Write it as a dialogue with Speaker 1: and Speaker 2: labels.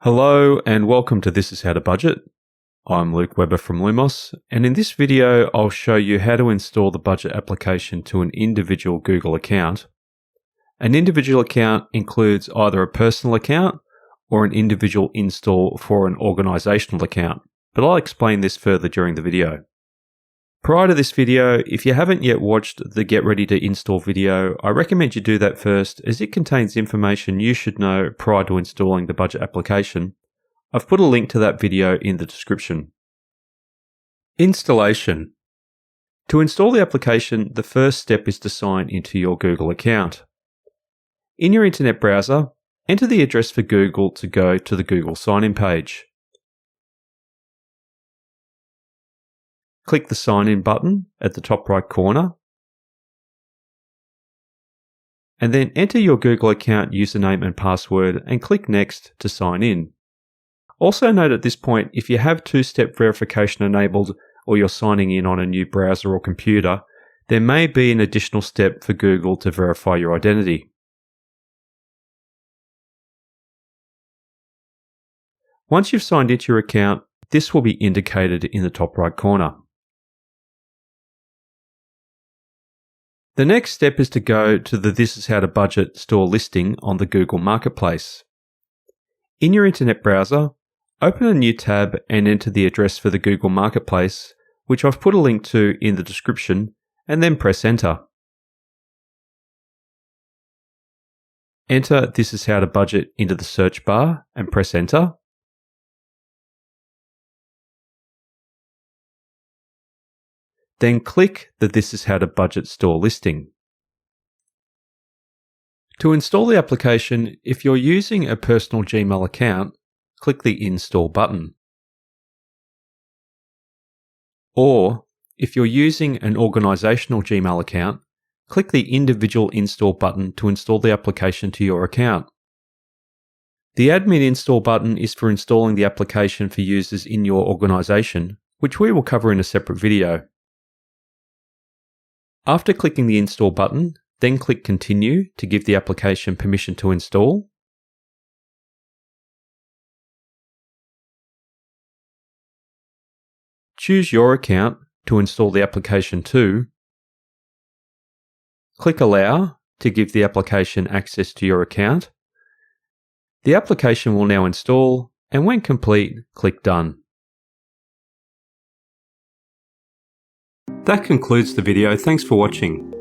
Speaker 1: Hello and welcome to This Is How to Budget. I'm Luke Webber from Lumos, and in this video I'll show you how to install the budget application to an individual Google account. An individual account includes either a personal account or an individual install for an organizational account, but I'll explain this further during the video. Prior to this video, if you haven't yet watched the Get Ready to Install video, I recommend you do that first as it contains information you should know prior to installing the budget application. I've put a link to that video in the description. Installation. To install the application, the first step is to sign into your Google account. In your internet browser, enter the address for Google to go to the Google sign-in page. Click the Sign In button at the top right corner, and then enter your Google account username and password and click Next to sign in. Also note at this point, if you have two-step verification enabled or you're signing in on a new browser or computer, there may be an additional step for Google to verify your identity. Once you've signed into your account, this will be indicated in the top right corner. The next step is to go to the This Is How to Budget store listing on the Google Marketplace. In your internet browser, open a new tab and enter the address for the Google Marketplace, which I've put a link to in the description, and then press Enter. Enter This Is How to Budget into the search bar and press Enter. Then click the This Is How to Budget store listing. To install the application, if you're using a personal Gmail account, click the Install button. Or, if you're using an organizational Gmail account, click the Individual Install button to install the application to your account. The Admin Install button is for installing the application for users in your organization, which we will cover in a separate video. After clicking the Install button, then click Continue to give the application permission to install. Choose your account to install the application to. Click Allow to give the application access to your account. The application will now install, and when complete, click Done. That concludes the video. Thanks for watching.